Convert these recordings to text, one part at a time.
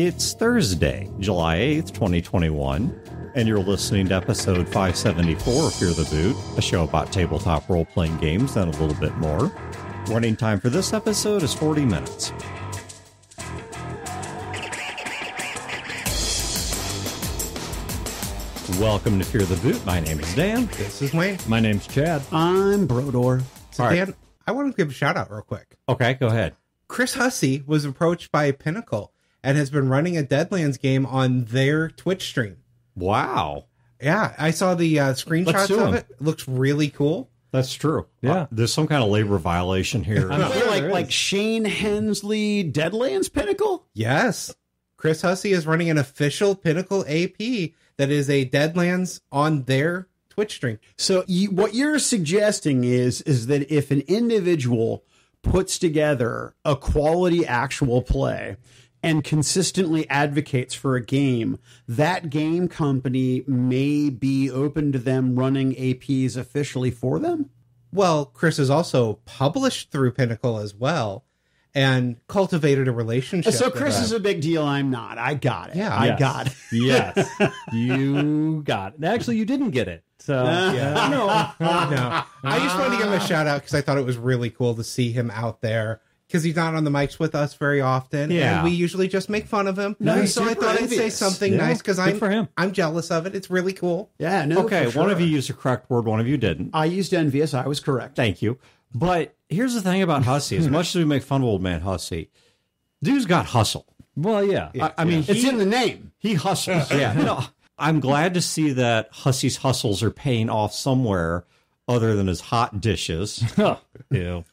It's Thursday, July 8th, 2021, and you're listening to episode 574 of Fear the Boot, a show about tabletop role-playing games and a little bit more. Running time for this episode is 40 minutes. Welcome to Fear the Boot. My name is Dan. This is Wayne. My name's Chad. I'm Brodeur. So All right. Dan, I want to give a shout out real quick. Okay, go ahead. Chris Hussey was approached by Pinnacle and has been running a Deadlands game on their Twitch stream. Wow. Yeah, I saw the screenshots of it. It looks really cool. That's true. Yeah. There's some kind of labor violation here. Like Shane Hensley Deadlands Pinnacle? Yes. Chris Hussey is running an official Pinnacle AP that is a Deadlands on their Twitch stream. So what you're suggesting is that if an individual puts together a quality actual play and consistently advocates for a game, that game company may be open to them running APs officially for them? Well, Chris is also published through Pinnacle as well and cultivated a relationship. So Chris is a big deal. I'm not. I got it. Yeah. I Yes. got it. Yes, you got it. Actually, you didn't get it. So, Yeah. No. I just wanted to give him a shout out because I thought it was really cool to see him out there because he's not on the mics with us very often. Yeah. And we usually just make fun of him. No, So I super thought I'd say envious. something Yeah, nice because good for him. I'm jealous of it. It's really cool. Yeah, no. Okay, for one of sure. you used the correct word, one of you didn't. I used envious. I was correct. Thank you. But here's the thing about Hussey. As much as we make fun of Old Man Hussey, dude's got hustle. well, yeah. I mean, It's in the name. he hustles. Yeah. No, I'm glad to see that Hussey's hustles are paying off somewhere other than his hot dishes. Ew.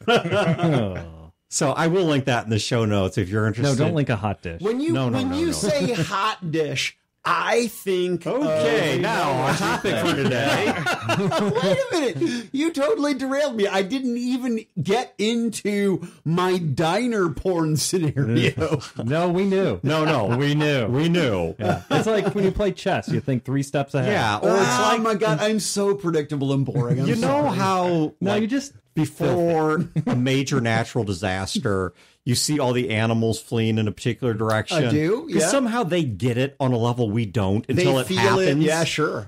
So I will link that in the show notes if you're No, interested. don't link a hot dish. When you say hot dish, I think Okay, now our topic for today. Wait a minute. You totally derailed me. I didn't even get into my diner porn scenario. No, we knew. No, we knew. we knew. Yeah. It's like when you play chess, you think 3 steps ahead. Yeah, or it's Oh like, my God, I'm so predictable and boring. I'm you know sorry. how No, like, you just before a major natural disaster, you see all the animals fleeing in a particular direction. I do, Because yeah. somehow they get it on a level we don't until They it feel happens. it. Yeah, sure.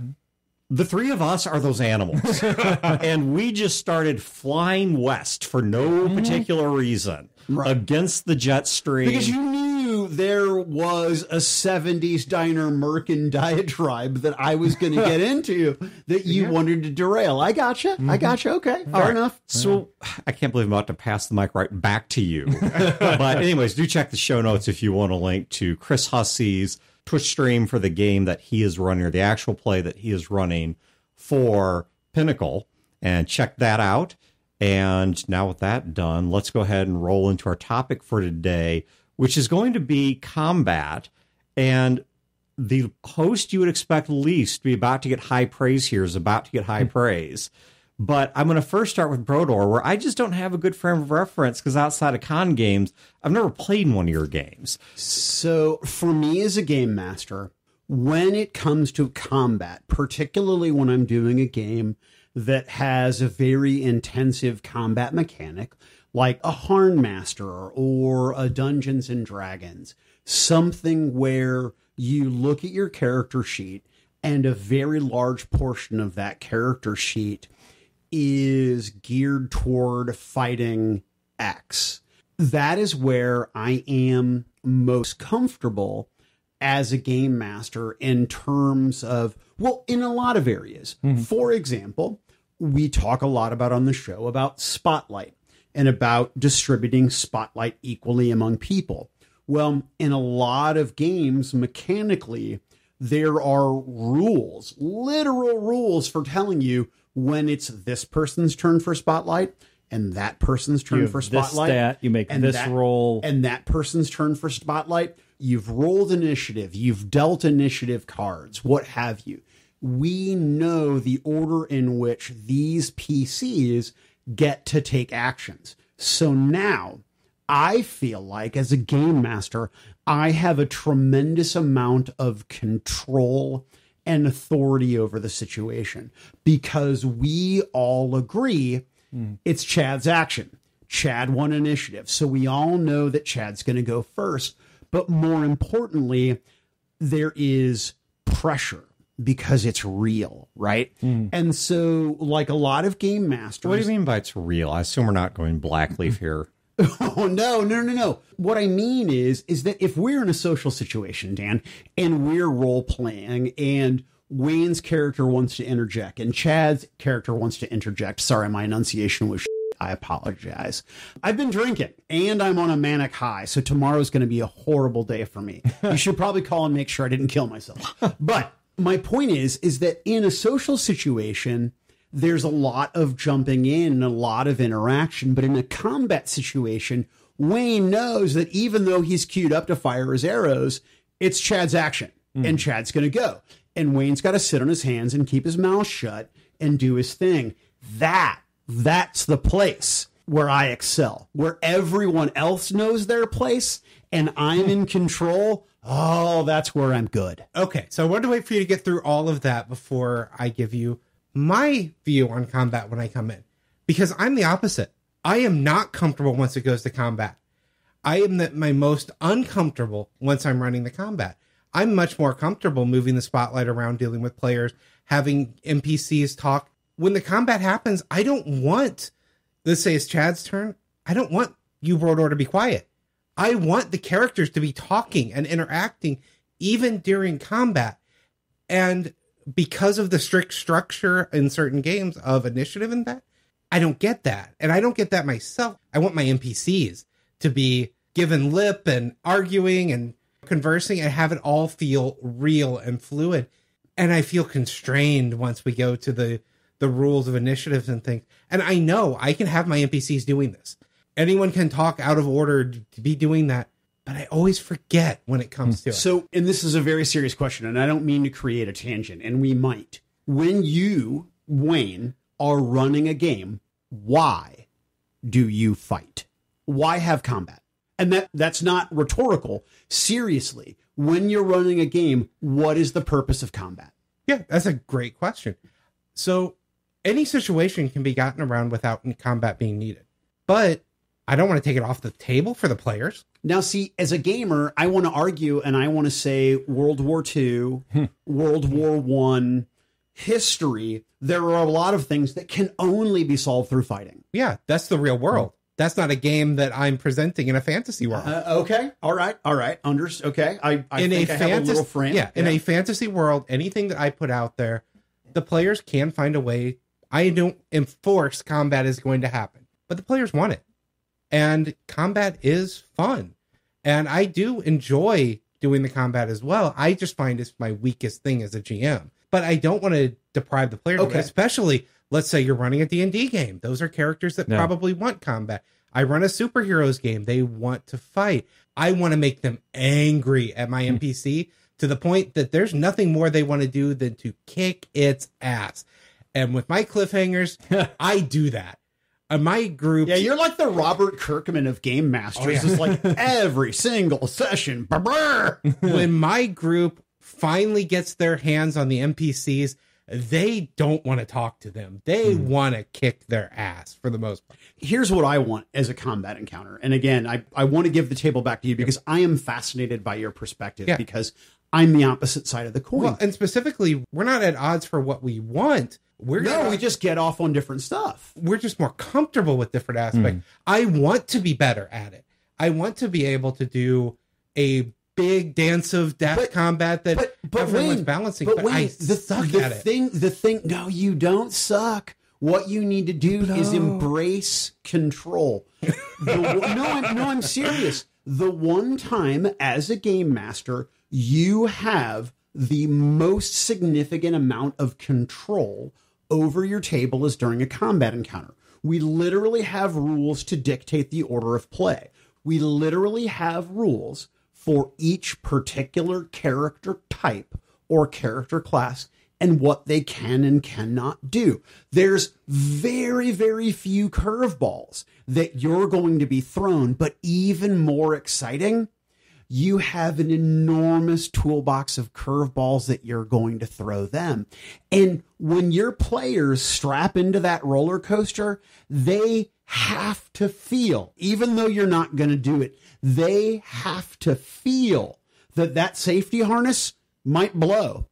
The three of us are those animals. And we just started flying west for no particular reason against the jet stream. Because you knew there was a 70s diner Merkin diatribe that I was going to get into that you wanted to derail. I gotcha. I gotcha. Okay. Fair enough. So I can't believe I'm about to pass the mic right back to you. But anyways, do check the show notes if you want a link to Chris Hussey's Twitch stream for the game that he is running, or the actual play that he is running for Pinnacle, and check that out. And now with that done, let's go ahead and roll into our topic for today, which is going to be combat. And the host you would expect least to be about to get high praise here is about to get high praise. But I'm going to first start with Brodeur, where I just don't have a good frame of reference because outside of con games, I've never played one of your games. So for me as a game master, when it comes to combat, particularly when I'm doing a game that has a very intensive combat mechanic, like a Harn Master or a Dungeons and Dragons, something where you look at your character sheet and a very large portion of that character sheet is geared toward fighting X. That is where I am most comfortable as a game master in terms of, well, in a lot of areas. For example, we talk a lot about on the show about Spotlight and about distributing Spotlight equally among people. Well, in a lot of games, mechanically, there are rules, literal rules for telling you when it's this person's turn for Spotlight and that person's turn for Spotlight. This stat, you make and this that- roll. and that person's turn for Spotlight. You've rolled initiative, you've dealt initiative cards, what have you. We know the order in which these PCs get to take actions. So now I feel like as a game master, I have a tremendous amount of control and authority over the situation because we all agree it's Chad's action. Chad won initiative. So we all know that Chad's going to go first. But more importantly, there is pressure because it's real, right? And so, like a lot of game masters... What do you mean by it's real? I assume we're not going Blackleaf here. Oh, no. What I mean is that if we're in a social situation, Dan, and we're role-playing, and Wayne's character wants to interject, and Chad's character wants to interject. Sorry, my enunciation was I apologize. I've been drinking, and I'm on a manic high, so tomorrow's going to be a horrible day for me. You should probably call and make sure I didn't kill myself. But my point is that in a social situation, there's a lot of jumping in and a lot of interaction. But in a combat situation, Wayne knows that even though he's queued up to fire his arrows, it's Chad's action, and Chad's going to go. And Wayne's got to sit on his hands and keep his mouth shut and do his thing. That's the place where I excel, where everyone else knows their place and I'm in control. Oh, that's where I'm good. Okay, so I wanted to wait for you to get through all of that before I give you my view on combat when I come in, because I'm the opposite. I am not comfortable once it goes to combat. I am my most uncomfortable once I'm running the combat. I'm much more comfortable moving the spotlight around, dealing with players, having NPCs talk. When the combat happens, I don't want, let's say it's Chad's turn, I don't want you, Brodeur, to be quiet. I want the characters to be talking and interacting even during combat. And because of the strict structure in certain games of initiative and that, I don't get that. And I don't get that myself. I want my NPCs to be given lip and arguing and conversing and have it all feel real and fluid. And I feel constrained once we go to the rules of initiatives and things. And I know I can have my NPCs doing this. Anyone can talk out of order to be doing that, but I always forget when it comes to it. So, and this is a very serious question, and I don't mean to create a tangent, and we might. When you, Wayne, are running a game, why do you fight? Why have combat? And that's not rhetorical. Seriously, when you're running a game, what is the purpose of combat? Yeah, that's a great question. So any situation can be gotten around without combat being needed. But I don't want to take it off the table for the players. Now, see, as a gamer, I want to argue and I want to say World War II, World War I, history, there are a lot of things that can only be solved through fighting. Yeah, that's the real world. That's not a game that I'm presenting in a fantasy world. Okay. All right. Okay. I in think I have a little frame. Yeah, in a fantasy world, anything that I put out there, the players can find a way. I don't enforce combat is going to happen, but the players want it. And combat is fun. And I do enjoy doing the combat as well. I just find it's my weakest thing as a GM. But I don't want to deprive the players of it, especially, let's say you're running a D&D game. Those are characters that probably want combat. I run a superheroes game. They want to fight. I want to make them angry at my NPC to the point that there's nothing more they want to do than to kick its ass. And with my cliffhangers, I do that. My group... Yeah, you're like the Robert Kirkman of Game Masters. It's like every single session. When my group finally gets their hands on the NPCs, they don't want to talk to them. They want to kick their ass for the most part. Here's what I want as a combat encounter. And again, I want to give the table back to you because I am fascinated by your perspective because I'm the opposite side of the coin. Well, and specifically, we're not at odds for what we want. We just get off on different stuff. We're just more comfortable with different aspects. I want to be better at it. I want to be able to do a big dance of death combat that everyone's balancing. But Wayne, I suck at it. The thing, no, you don't suck. What you need to do is embrace control. I'm serious. The one time as a game master, you have the most significant amount of control over your table is during a combat encounter. We literally have rules to dictate the order of play. We literally have rules for each particular character type or character class and what they can and cannot do. There's very, very few curveballs that you're going to be thrown, but even more exciting, you have an enormous toolbox of curveballs that you're going to throw them. And when your players strap into that roller coaster, they have to feel, even though you're not going to do it, they have to feel that safety harness might blow.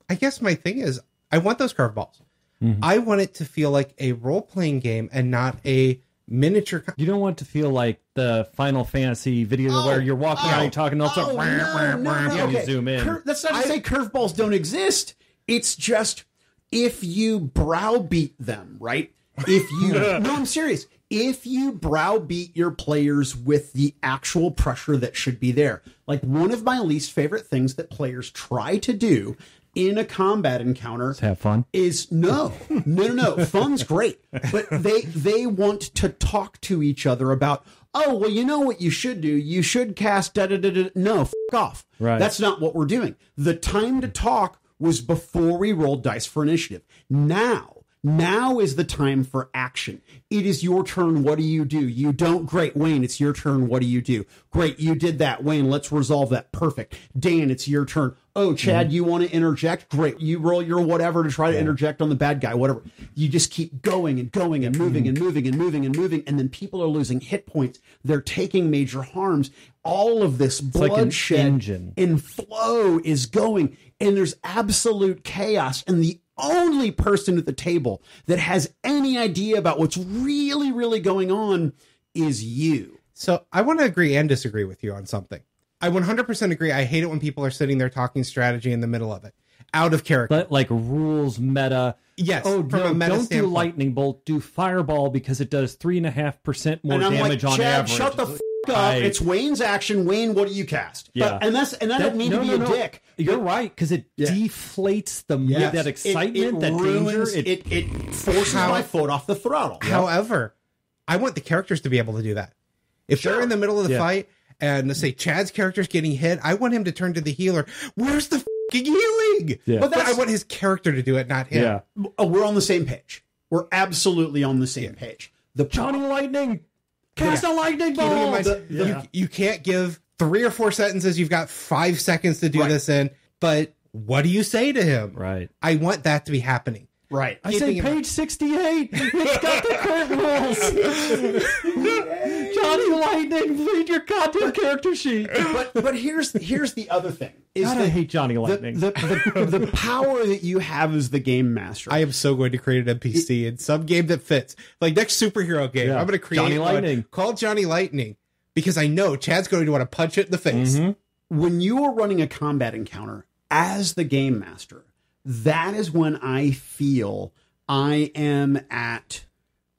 I guess my thing is, I want those curveballs. Mm-hmm. I want it to feel like a role-playing game and not a miniature. You don't want it to feel like the Final Fantasy video where you're walking out and talking, and you zoom in. That's not to say curveballs don't exist. It's just if you browbeat them, right? If you no, I'm serious. If you browbeat your players with the actual pressure that should be there, like one of my least favorite things that players try to do in a combat encounter, let's have fun. Is no. Fun's great, but they want to talk to each other about, oh, well, you know what you should do? You should cast da-da-da-da. No, f*** off. Right. That's not what we're doing. The time to talk was before we rolled dice for initiative. Now is the time for action. It is your turn. What do? You don't. Great. Wayne, it's your turn. What do? Great. You did that. Wayne, let's resolve that. Perfect. Dan, it's your turn. Oh, Chad, you want to interject? Great. You roll your whatever to try to interject on the bad guy, whatever. You just keep going and going and moving and moving and moving and moving. And then people are losing hit points. They're taking major harms. All of this bloodshed and flow is going. And there's absolute chaos. And the only person at the table that has any idea about what's really, really going on is you. So I want to agree and disagree with you on something. I 100% agree. I hate it when people are sitting there talking strategy in the middle of it, out of character. But like rules, meta. Yes. Oh, from a meta don't standpoint. do lightning bolt. Do fireball because it does 3.5% more damage on Chad, average. Shut the f*** up. It's Wayne's action. Wayne, what do you cast? Yeah. And that doesn't mean to be a dick. You're right, because it deflates that excitement, that danger. It forces my foot off the throttle. However, I want the characters to be able to do that. If they're in the middle of the fight and let's say Chad's character's getting hit, I want him to turn to the healer. Where's the fucking healing? Yeah. But I want his character to do it, not him. Yeah. Oh, we're on the same page. We're absolutely on the same page. Johnny Lightning! Cast a lightning bolt! You can't give 3 or 4 sentences. You've got 5 seconds to do this in. But what do you say to him? Right. I want that to be happening. Right. I say page 68. It's got the crit rules. Johnny Lightning, read your goddamn character sheet. But here's the other thing. God, I hate Johnny Lightning. The power that you have as the game master. I am so going to create an NPC in some game that fits. Like next superhero game, I'm going to create Johnny Lightning called Johnny Lightning because I know Chad's going to want to punch it in the face. Mm-hmm. When you are running a combat encounter as the game master, that is when I feel I am at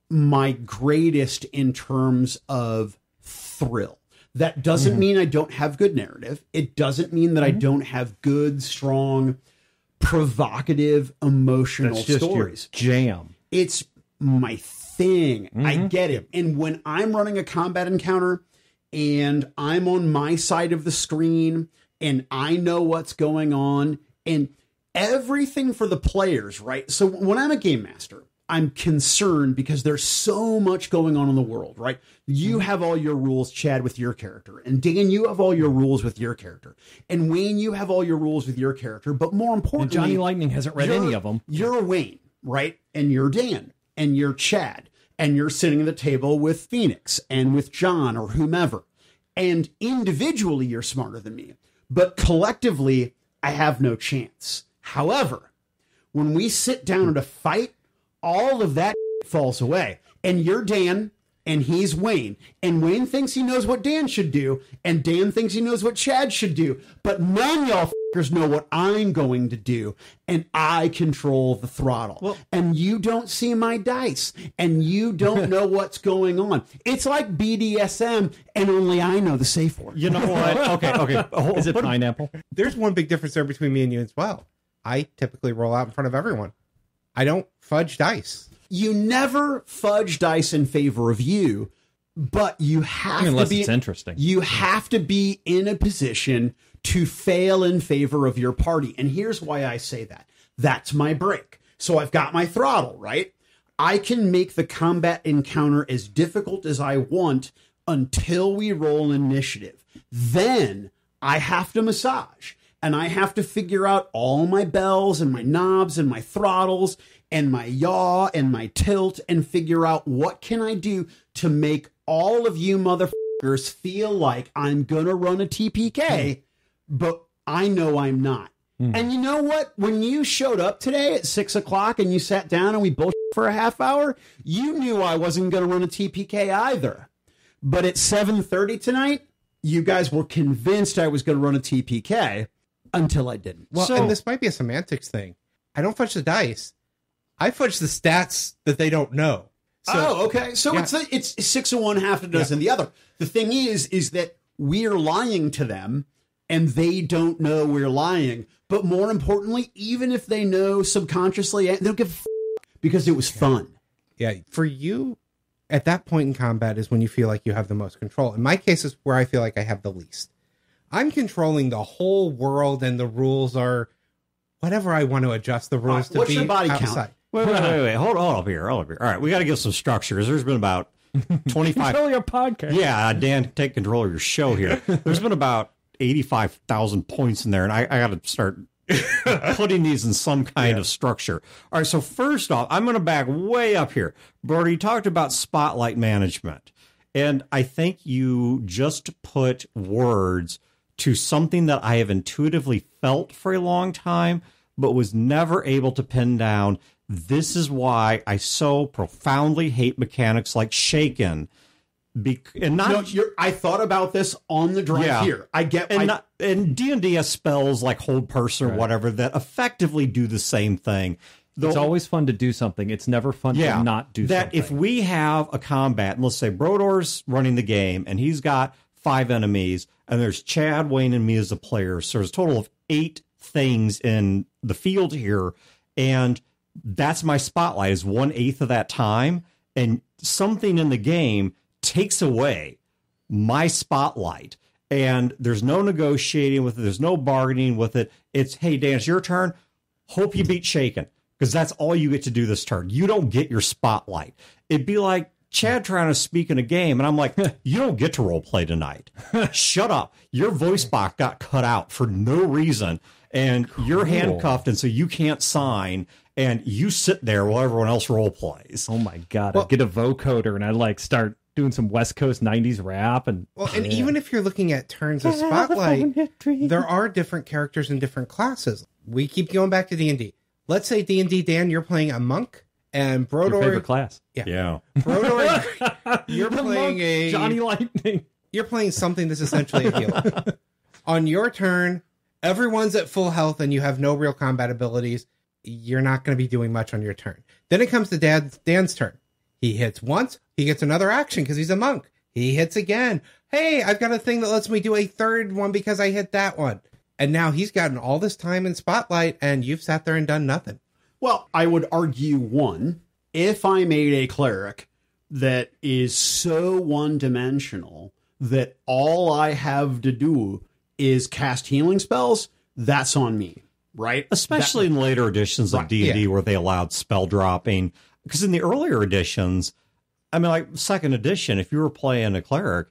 my greatest in terms of thrill. That doesn't mean I don't have good narrative. It doesn't mean that I don't have good, strong, provocative, emotional stories. Your jam. It's my thing. I get it. And when I'm running a combat encounter and I'm on my side of the screen and I know what's going on and everything for the players, right? So when I'm a game master, I'm concerned because there's so much going on in the world, right? You have all your rules, Chad, with your character. And Dan, you have all your rules with your character. And Wayne, you have all your rules with your character. But more importantly, and Johnny Lightning hasn't read any of them. You're Wayne, right? And you're Dan. And you're Chad. And you're sitting at the table with Phoenix and with John or whomever. And individually, you're smarter than me. But collectively, I have no chance. However, when we sit down at a fight, all of that falls away. And you're Dan, and he's Wayne. And Wayne thinks he knows what Dan should do, and Dan thinks he knows what Chad should do. But none of y'all f***ers know what I'm going to do, and I control the throttle. Well, and you don't see my dice, and you don't know what's going on. It's like BDSM, and only I know the safe word. You know what? Okay. Is it pineapple? There's one big difference there between me and you as well. I typically roll out in front of everyone. I don't fudge dice. You never fudge dice in favor of you, but you have unless to be it's interesting. You have to be in a position to fail in favor of your party. And here's why I say that. That's my break. So I've got my throttle, right? I can make the combat encounter as difficult as I want until we roll initiative. Then I have to massage. And I have to figure out all my bells and my knobs and my throttles and my yaw and my tilt and figure out what can I do to make all of you motherfuckers feel like I'm going to run a TPK, but I know I'm not. And you know what? When you showed up today at 6 o'clock and you sat down and we bullshit for a half hour, you knew I wasn't going to run a TPK either. But at 7:30 tonight, you guys were convinced I was going to run a TPK until I didn't. Well, and this might be a semantics thing. I don't fudge the dice. I fudge the stats that they don't know. So, okay. So it's 6 of one, half a dozen the other. The thing is that we're lying to them and they don't know we're lying. But more importantly, even if they know subconsciously, they don't give a because it was fun. Yeah. For you, at that point in combat is when you feel like you have the most control. In my case, is where I feel like I have the least. I'm controlling the whole world and the rules are whatever I want to adjust the rules to what's be your body outside. Wait. Hold up here. All right, we got to give some structures. There's been about 25. Control your podcast. Yeah, Dan, take control of your show here. There's been about 85,000 points in there, and I got to start putting these in some kind of structure. All right, so first off, I'm going to back way up here. Brodeur, you talked about spotlight management, and I think you just put words to something that I have intuitively felt for a long time, but was never able to pin down. This is why I so profoundly hate mechanics like shaken. I thought about this on the drive here. I get and D&D has spells like hold person or whatever that effectively do the same thing. It's always fun to do something. It's never fun to not do that. something. If we have a combat, and let's say Brodeur's running the game, and he's got 5 enemies, and there's Chad, Wayne, and me as the players, so there's a total of 8 things in the field here, and that's my spotlight is 1/8 of that time, and something in the game takes away my spotlight, and there's no negotiating with it. There's no bargaining with it. It's, hey, Dan, it's your turn. Hope you beat Shaken, because that's all you get to do this turn. You don't get your spotlight. It'd be like Chad trying to speak in a game, and I'm like, you don't get to role play tonight. Shut up. Your voice box got cut out for no reason, and you're handcuffed, and so you can't sign, and you sit there while everyone else role plays. Oh my God. I'd get a vocoder, and I'd start doing some West Coast 90s rap. And even if you're looking at turns of spotlight, there are different characters in different classes. We keep going back to D&D. Let's say D&D, Dan, you're playing a monk, and Brodeur... Your favorite class. Yeah. Brodeur, you're playing a... Johnny Lightning. You're playing something that's essentially a healer. On your turn, everyone's at full health, and you have no real combat abilities. You're not going to be doing much on your turn. Then it comes to Dan's turn. He hits once, he gets another action because he's a monk. He hits again. Hey, I've got a thing that lets me do a third one because I hit that one. And now he's gotten all this time in spotlight, and you've sat there and done nothing. Well, I would argue, one, if I made a cleric that is so one-dimensional that all I have to do is cast healing spells, that's on me, right? Especially in later editions of D&D where they allowed spell dropping. Because in the earlier editions, I mean, like 2nd edition, if you were playing a cleric,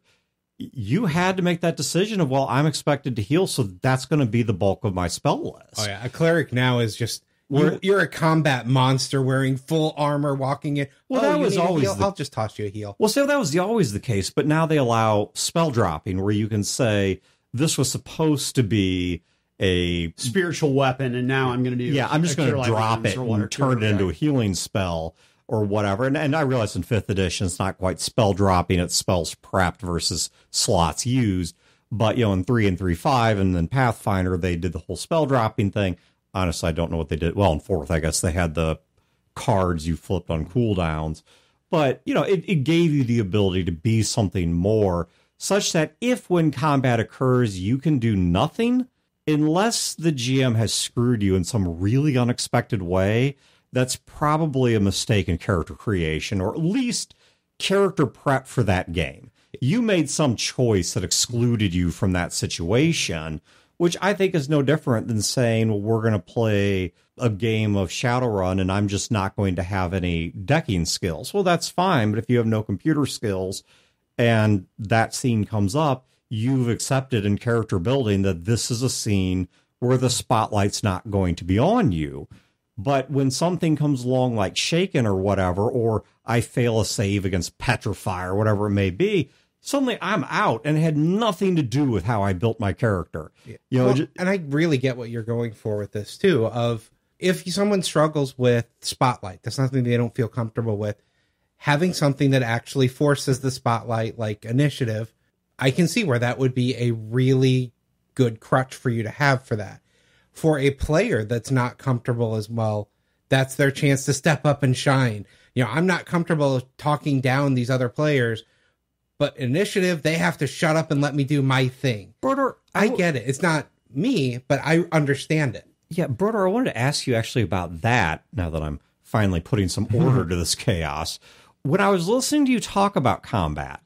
you had to make that decision of, well, I'm expected to heal, so that's going to be the bulk of my spell list. Oh, yeah. A cleric now is just, you're a combat monster wearing full armor, walking in. Well, that was always... I'll just toss you a heal. Well, so that was always the case, but now they allow spell dropping, where you can say, this was supposed to be a spiritual weapon, and now I'm going to do... Yeah, I'm just going to drop it and turn it into a healing spell or whatever. And I realize in 5th edition, it's not quite spell dropping, it's spells prepped versus slots used. But, in 3 and 3.5 and then Pathfinder, they did the whole spell dropping thing. Honestly, I don't know what they did. Well, in 4th, I guess they had the cards you flipped on cooldowns. But, it gave you the ability to be something more, such that if when combat occurs, you can do nothing, unless the GM has screwed you in some really unexpected way, that's probably a mistake in character creation, or at least character prep for that game. You made some choice that excluded you from that situation, which I think is no different than saying, well, we're going to play a game of Shadowrun and I'm just not going to have any decking skills. Well, that's fine, but if you have no computer skills and that scene comes up, you've accepted in character building that this is a scene where the spotlight's not going to be on you. But when something comes along like Shaken or whatever, or I fail a save against Petrify or whatever it may be, suddenly I'm out, and it had nothing to do with how I built my character. You know, well, and I really get what you're going for with this too, of if someone struggles with spotlight, that's something they don't feel comfortable with, having something that actually forces the spotlight, like initiative, I can see where that would be a really good crutch for you to have for that. For a player that's not comfortable as well, that's their chance to step up and shine. You know, I'm not comfortable talking down these other players, but initiative, they have to shut up and let me do my thing. Brodeur, I get it. It's not me, but I understand it. Yeah, Brodeur, I wanted to ask you actually about that, now that I'm finally putting some order to this chaos. When I was listening to you talk about combat,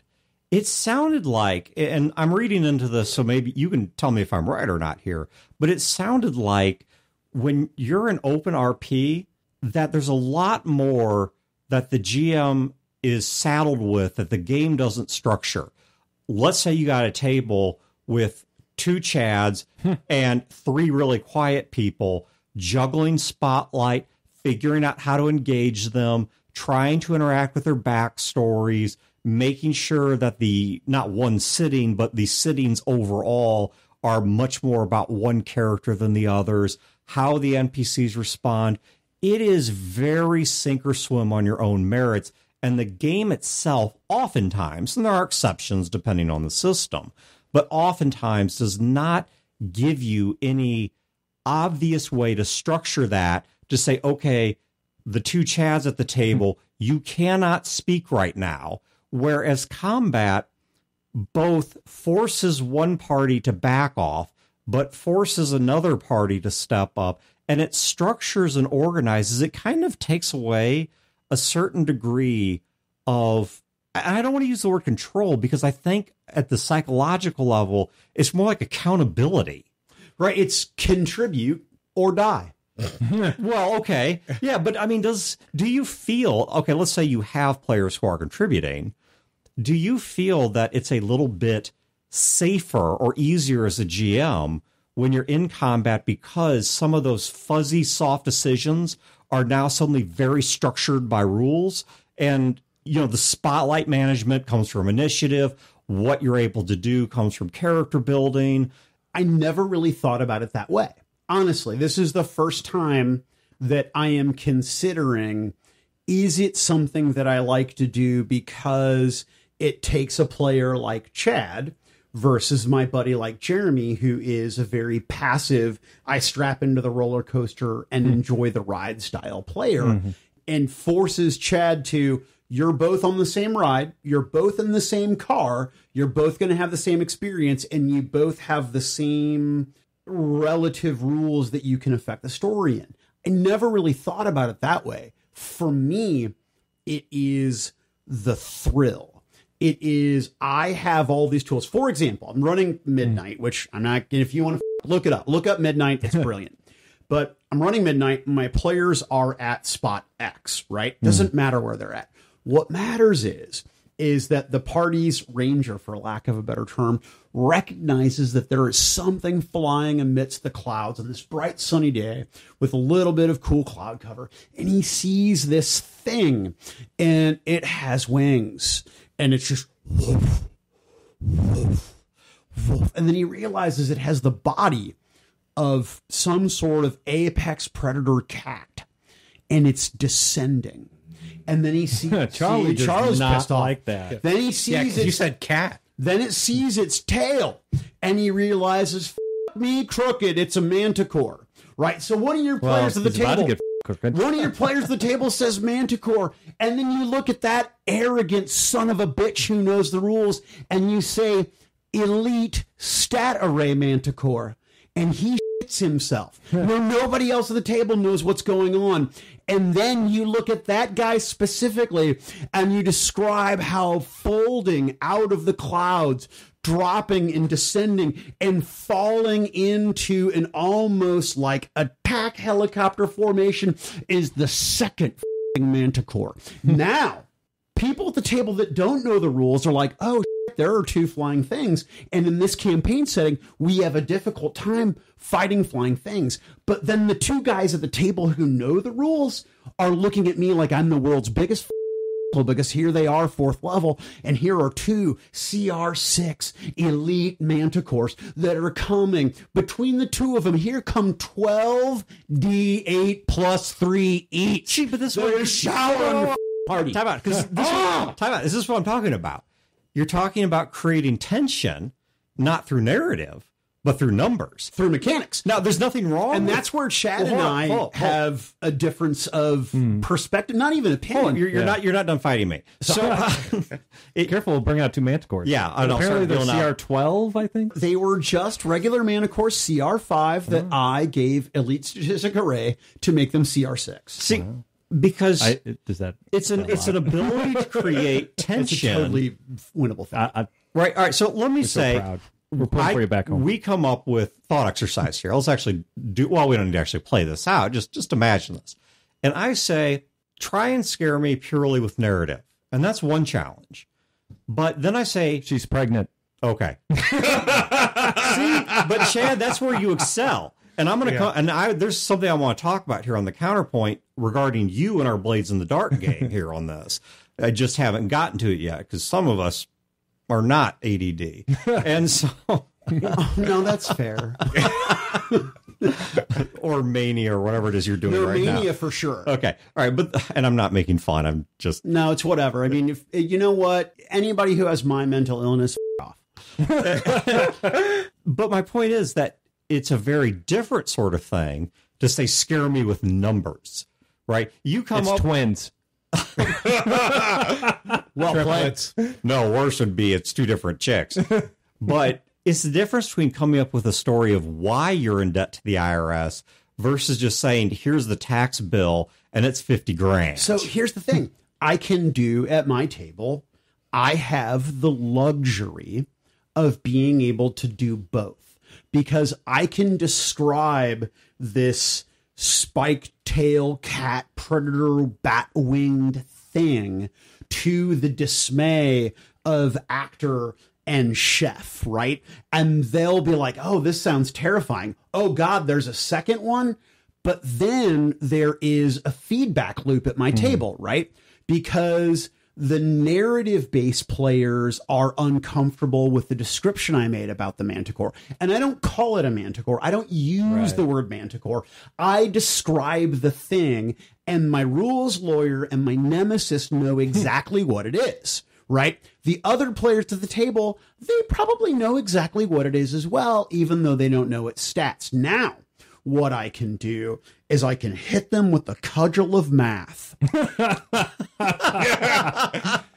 it sounded like, and I'm reading into this, so maybe you can tell me if I'm right or not here, but it sounded like when you're an open RP, that there's a lot more that the GM is saddled with that the game doesn't structure. Let's say you got a table with 2 Chads and 3 really quiet people juggling spotlight, figuring out how to engage them, trying to interact with their backstories, making sure that the, not one sitting, but the sittings overall are much more about one character than the others, how the NPCs respond. It is very sink or swim on your own merits. And the game itself, oftentimes, and there are exceptions depending on the system, but oftentimes does not give you any obvious way to structure that, to say, okay, the 2 Chads at the table, you cannot speak right now. Whereas combat both forces one party to back off, but forces another party to step up, and it structures and organizes. It kind of takes away a certain degree of, and I don't want to use the word control, because I think at the psychological level, it's more like accountability. Right? It's contribute or die. Well, okay. Yeah, but I mean, do you feel, okay, let's say you have players who are contributing. Do you feel that it's a little bit safer or easier as a GM when you're in combat, because some of those fuzzy, soft decisions are now suddenly very structured by rules? And, you know, the spotlight management comes from initiative. What you're able to do comes from character building. I never really thought about it that way. Honestly, this is the first time that I am considering, is it something that I like to do because it takes a player like Chad versus my buddy like Jeremy, who is a very passive, I strap into the roller coaster and enjoy the ride style player, and forces Chad to, you're both on the same ride, you're both in the same car, you're both going to have the same experience, and you both have the same relative rules that you can affect the story in. I never really thought about it that way. For me, it is the thrill. It is, I have all these tools. For example, I'm running Midnight, which I'm not, if you want to look it up, look up Midnight. It's brilliant. But I'm running Midnight. My players are at spot X, right? Doesn't matter where they're at. What matters is that the party's ranger, for lack of a better term, recognizes that there is something flying amidst the clouds on this bright sunny day with a little bit of cool cloud cover. And he sees this thing, and it has wings. And it's just woof, woof, woof. And then he realizes it has the body of some sort of apex predator cat, and it's descending. And then he sees Charlie Charles not pissed off. like that. Then he sees you said cat. Then it sees its tail, and he realizes, F me crooked, it's a manticore. Right? So one of your players at the table, one of your players at the table says manticore, and then you look at that arrogant son of a bitch who knows the rules, and you say elite stat array manticore, and he shits himself. Nobody else at the table knows what's going on. And then you look at that guy specifically, and you describe how folding out of the clouds, dropping and descending and falling into an almost like attack helicopter formation is the second manticore. Now, people at the table that don't know the rules are like, oh, there are 2 flying things. And in this campaign setting, we have a difficult time fighting flying things. But then the 2 guys at the table who know the rules are looking at me like I'm the world's biggest because here they are 4th level, and here are 2 CR6 elite manticores that are coming. Between the 2 of them, here come 12 D8 plus 3 each. See, but this is shout on the party. Time out, because this is what I'm talking about. You're talking about creating tension, not through narrative, but through numbers. Through mechanics. Now, there's nothing wrong. And with, that's where Chad and I have a difference of perspective, not even opinion. You're not done fighting me. So careful of bringing out 2 manticores. Yeah, I know. Apparently they're CR12, I think. They were just regular Manicore CR5 that I gave Elite Statistic Array to make them CR6. See, because it's an ability to create tension. It's a totally winnable thing. Right. All right. So let me say. So proud. We're pulling for you back home. We come up with thought exercise here. Let's actually we don't need to actually play this out. Just imagine this. And I say, try and scare me purely with narrative. And that's one challenge. But then I say... She's pregnant. Okay. See? But Chad, that's where you excel. And I'm going to there's something I want to talk about here on the counterpoint regarding you and our Blades in the Dark game here on this. I just haven't gotten to it yet because some of us are not ADD. And so... no, that's fair. Or mania or whatever it is you're doing right now. Mania for sure. Okay. All right. And I'm not making fun. I'm just... No, it's whatever. I mean, if you know what? Anybody who has my mental illness, off. But my point is that it's a very different sort of thing to say, scare me with numbers, right? You come up... twins. Well, triplets. No, worse would be it's 2 different chicks. But it's the difference between coming up with a story of why you're in debt to the IRS versus just saying, here's the tax bill and it's 50 grand. So here's the thing. I can do at my table, I have the luxury of being able to do both because I can describe this spiked tail cat predator bat winged thing to the dismay of actor and chef, right? And they'll be like, oh, this sounds terrifying. Oh God, there's a second one. But then there is a feedback loop at my table, right? Because the narrative-based players are uncomfortable with the description I made about the manticore. And I don't call it a manticore. I don't use the word manticore. I describe the thing, and my rules lawyer and my nemesis know exactly what it is, right? The other players at the table, they probably know exactly what it is as well, even though they don't know its stats. Now, what I can do is I can hit them with the cudgel of math.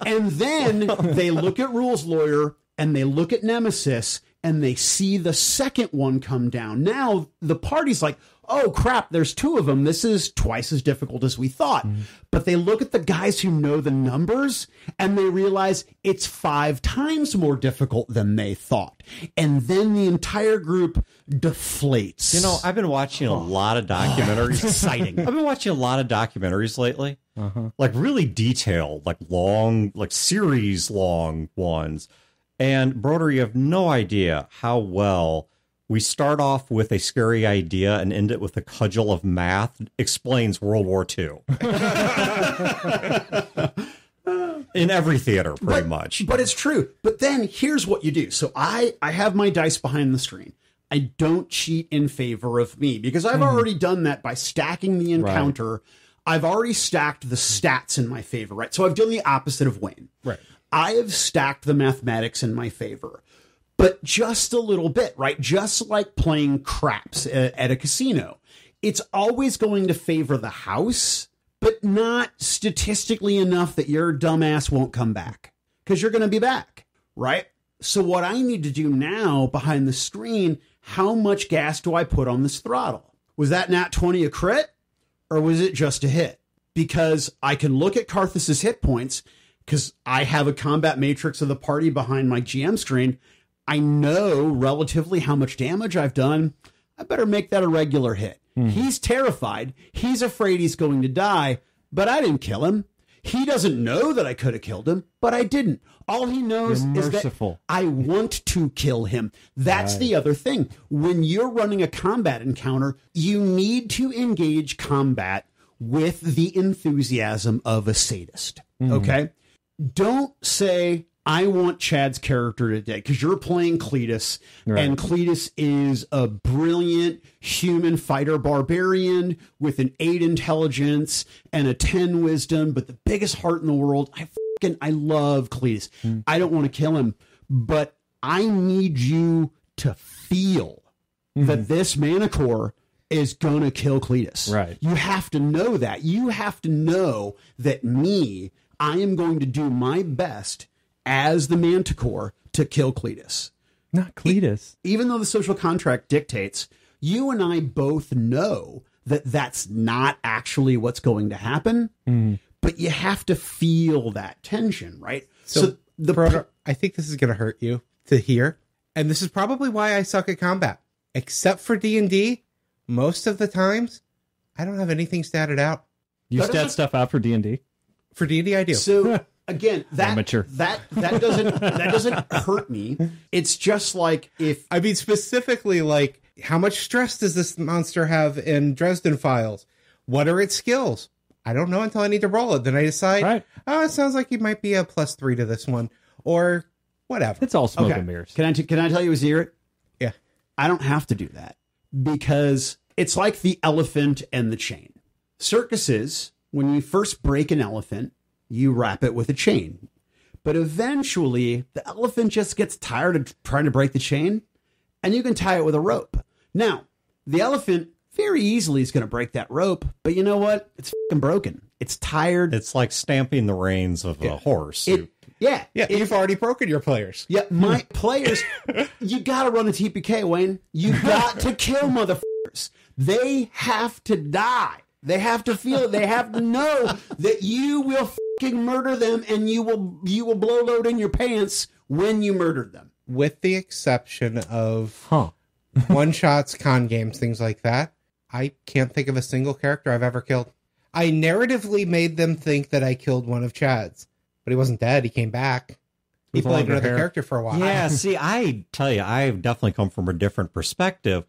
And then they look at rules lawyer and they look at nemesis and they see the second one come down. Now the party's like, oh crap, there's 2 of them. This is twice as difficult as we thought. But they look at the guys who know the numbers and they realize it's 5 times more difficult than they thought. And then the entire group deflates. You know, I've been watching a lot of documentaries. Exciting. I've been watching a lot of documentaries lately, like really detailed, like long, like series long ones. And Brodeur, you have no idea how well we start off with a scary idea and end it with a cudgel of math explains World War II. In every theater, pretty much. But it's true. But then here's what you do. So I have my dice behind the screen. I don't cheat in favor of me because I've already done that by stacking the encounter. Right. I've already stacked the stats in my favor, right? So I've done the opposite of Wayne. Right. I have stacked the mathematics in my favor, but just a little bit, right? Just like playing craps at a casino. It's always going to favor the house, but not statistically enough that your dumbass won't come back because you're going to be back, right? So what I need to do now behind the screen, how much gas do I put on this throttle? Was that nat 20 a crit or was it just a hit? Because I can look at Karthus's hit points because I have a combat matrix of the party behind my GM screen. I know relatively how much damage I've done. I better make that a regular hit. He's terrified. He's afraid he's going to die, but I didn't kill him. He doesn't know that I could have killed him, but I didn't. All he knows is that I want to kill him. That's the other thing. When you're running a combat encounter, you need to engage combat with the enthusiasm of a sadist. Okay? Don't say, I want Chad's character today, because you're playing Cletus, and Cletus is a brilliant human fighter barbarian with an 8 intelligence and a 10 wisdom, but the biggest heart in the world. I love Cletus. I don't want to kill him, but I need you to feel that this mana core is going to kill Cletus. Right. You have to know that. You have to know that I am going to do my best as the Manticore to kill Cletus. Not Cletus. Even though the social contract dictates, you and I both know that that's not actually what's going to happen, but you have to feel that tension, right? So Brodeur, I think this is going to hurt you to hear, and this is probably why I suck at combat. Except for D&D, most of the times, I don't have anything statted out. You stat stuff out for D&D? For D&D, I do. So again, that Amateur. doesn't hurt me. It's just like if I mean, specifically, like, how much stress does this monster have in Dresden Files? What are its skills? I don't know until I need to roll it. Then I decide, oh, it sounds like it might be a +3 to this one, or whatever. It's all smoke and mirrors. Can I tell you a secret? Yeah. I don't have to do that, because it's like the elephant and the chain. Circuses, when you first break an elephant, you wrap it with a chain. But eventually, the elephant just gets tired of trying to break the chain, and you can tie it with a rope. Now, the elephant very easily is going to break that rope, but you know what? It's fucking broken. It's tired. It's like stamping the reins of a horse. You've already broken your players. Yeah, my players, you got to run a TPK, Wayne. You got to kill motherfuckers. They have to die. They have to feel it. They have to know that you will fucking murder them, and you will blow load in your pants when you murdered them. With the exception of one-shots, con games, things like that, I can't think of a single character I've ever killed. I narratively made them think that I killed one of Chad's, but he wasn't dead. He came back. He played another character for a while. Yeah, see, I tell you, I've definitely come from a different perspective,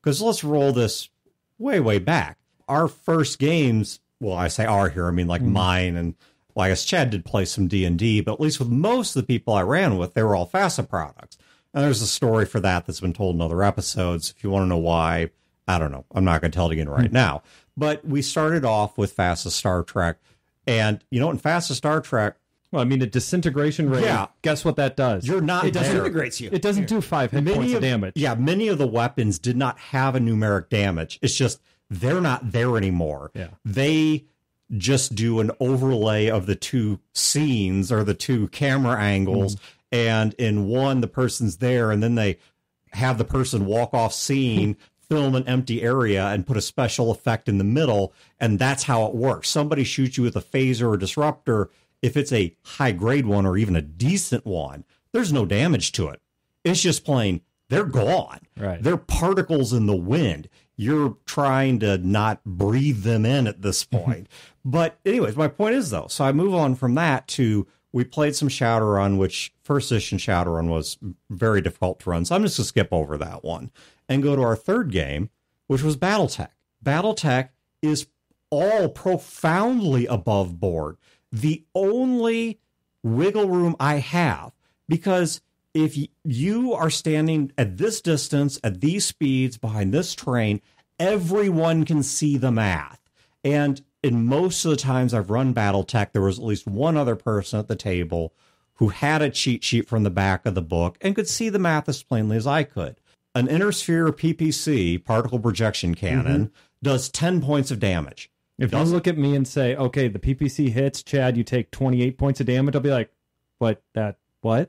because let's roll this way, way back. Our first games, well, I say our here, I mean like mine, and well, I guess Chad did play some D&D, but at least with most of the people I ran with, they were all FASA products. And there's a story for that that's been told in other episodes. If you want to know why, I don't know. I'm not going to tell it again right now. But we started off with FASA Star Trek. And, you know, in FASA Star Trek... Well, I mean, a disintegration rate. Yeah. Guess what that does? You're not It there. disintegrates you. It doesn't do 5 hit points of damage. Yeah, many of the weapons did not have a numeric damage. It's just they're not there anymore. Yeah. They just do an overlay of the two scenes or the two camera angles. And in one, the person's there, and then they have the person walk off scene, film an empty area, and put a special effect in the middle, and that's how it works. Somebody shoots you with a phaser or disruptor. If it's a high-grade one or even a decent one, there's no damage to it. It's just plain, they're gone. Right. They're particles in the wind. You're trying to not breathe them in at this point. But anyways, my point is, though, so I move on from that to... We played some Shadowrun, which first edition Shadowrun was very difficult to run. So I'm just going to skip over that one and go to our third game, which was Battletech. Battletech is all profoundly above board. The only wiggle room I have, because if you are standing at this distance, at these speeds, behind this train, everyone can see the math. And in most of the times I've run Battletech, there was at least one other person at the table who had a cheat sheet from the back of the book and could see the math as plainly as I could. An inner sphere PPC, particle projection cannon, does 10 points of damage. If you look at me and say, okay, the PPC hits, Chad, you take 28 points of damage, I'll be like, what?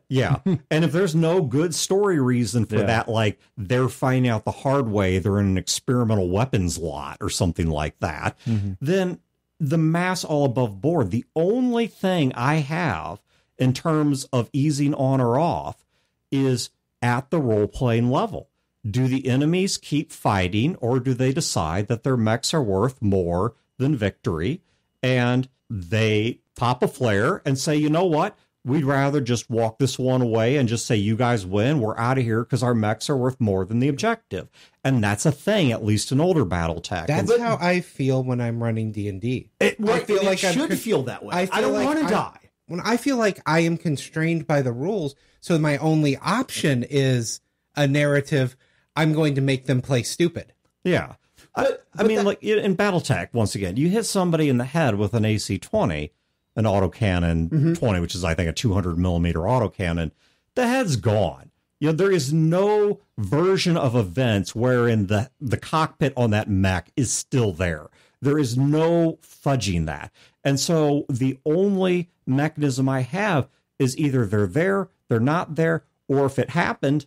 Yeah. And if there's no good story reason for that, like they're finding out the hard way, they're in an experimental weapons lot or something like that, then the math's all above board. The only thing I have in terms of easing on or off is at the role-playing level. Do the enemies keep fighting, or do they decide that their mechs are worth more than victory, and they pop a flare and say, you know what? We'd rather just walk this one away and just say, you guys win. We're out of here because our mechs are worth more than the objective. And that's a thing, at least in older Battletech. That's how I feel when I'm running D&D. I feel like I should feel that way. I don't want to die. When I feel like I am constrained by the rules, so my only option is a narrative, I'm going to make them play stupid. Yeah. But I mean, like in Battletech, once again, you hit somebody in the head with an AC-20, an autocannon 20, which is, I think, a 200 millimeter autocannon, the head's gone. You know, there is no version of events wherein the cockpit on that mech is still there. There is no fudging that. And so the only mechanism I have is either they're there, they're not there, or if it happened,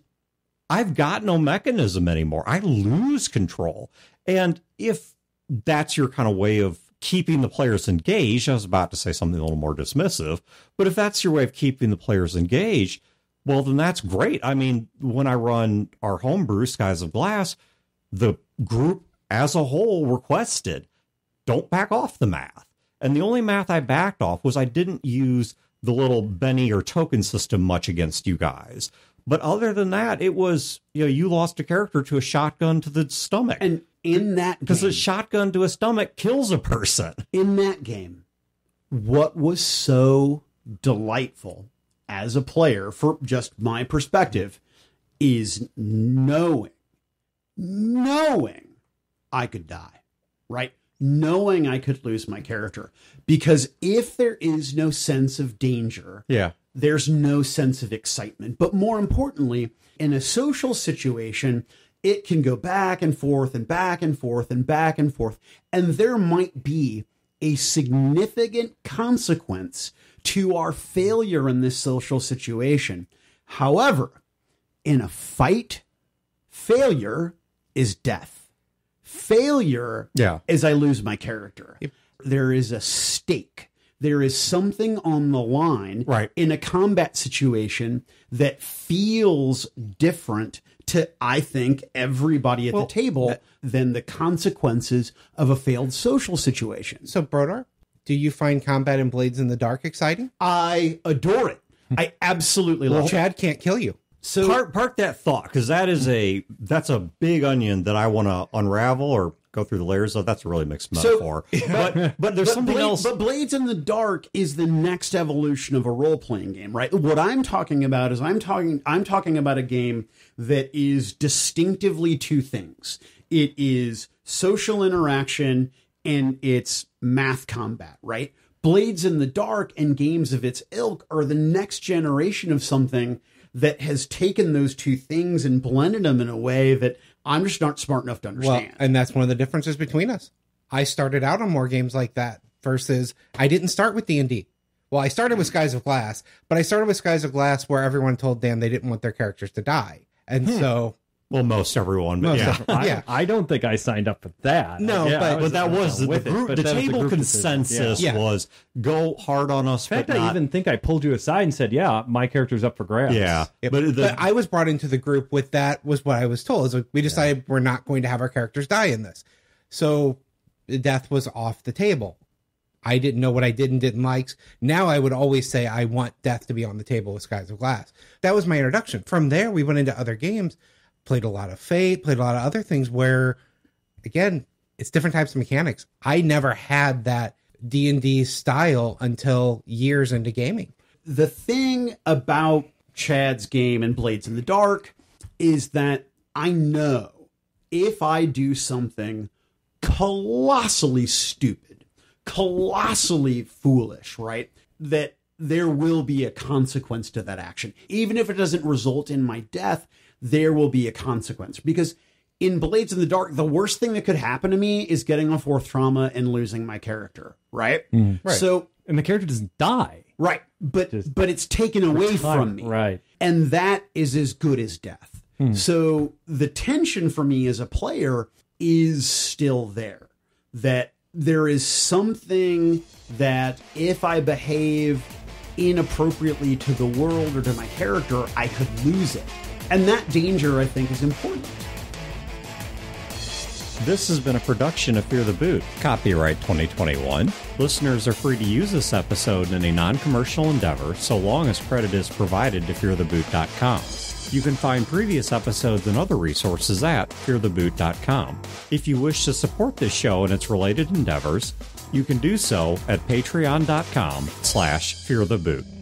I've got no mechanism anymore. I lose control. And if that's your kind of way of keeping the players engaged, I was about to say something a little more dismissive, but if that's your way of keeping the players engaged, well, then that's great. I mean, when I run our homebrew, Skies of Glass, the group as a whole requested, don't back off the math. And the only math I backed off was I didn't use the little Benny or token system much against you guys. But other than that, it was, you know, you lost a character to a shotgun to the stomach. And in that game, because a shotgun to a stomach kills a person. In that game, what was so delightful as a player, for just my perspective, is knowing I could die, right? Knowing I could lose my character. Because if there is no sense of danger, there's no sense of excitement. But more importantly, in a social situation, it can go back and forth and back and forth and back and forth. And there might be a significant consequence to our failure in this social situation. However, in a fight, failure is death. Failure is I lose my character. Yep. There is a stake. There is something on the line in a combat situation that feels different to, I think, everybody at the table than the consequences of a failed social situation. So, Brodeur, do you find combat in Blades in the Dark exciting? I adore it. I absolutely love it. Chad can't kill you. So park that thought, because that's a big onion that I want to unravel or go through the layers of. That's a really mixed metaphor. But there's something else. But Blades in the Dark is the next evolution of a role-playing game, right? What I'm talking about is I'm talking about a game that is distinctively two things. It is social interaction and it's math combat, right? Blades in the Dark and games of its ilk are the next generation of something that has taken those two things and blended them in a way that I'm just not smart enough to understand. Well, and that's one of the differences between us. I started out on more games like that versus I didn't start with D&D. Well, I started with Skies of Glass, but I started with Skies of Glass where everyone told Dan they didn't want their characters to die. And so... Well, most everyone, but I don't think I signed up for that. No, but that was the group. The table consensus was go hard on us. In fact, I even think I pulled you aside and said, "Yeah, my character's up for grabs." Yeah, but I was brought into the group with that. Was what I was told. Is like, we decided we're not going to have our characters die in this, so death was off the table. I didn't know what I did and didn't like. Now I would always say I want death to be on the table with Skies of Glass. That was my introduction. From there, we went into other games. Played a lot of Fate, played a lot of other things where, again, it's different types of mechanics. I never had that D&D style until years into gaming. The thing about Chad's game and Blades in the Dark is that I know if I do something colossally stupid, colossally foolish, right, that there will be a consequence to that action. Even if it doesn't result in my death, there will be a consequence. Because in Blades in the Dark, the worst thing that could happen to me is getting a fourth trauma and losing my character, right? Right. So, and the character doesn't die. Right. But it's taken away from me. Right. And that is as good as death. So the tension for me as a player is still there. That there is something that if I behave inappropriately to the world or to my character, I could lose it. And that danger, I think, is important. This has been a production of Fear the Boot, copyright 2021. Listeners are free to use this episode in a non-commercial endeavor so long as credit is provided to feartheboot.com. You can find previous episodes and other resources at feartheboot.com. If you wish to support this show and its related endeavors, you can do so at patreon.com/feartheboot.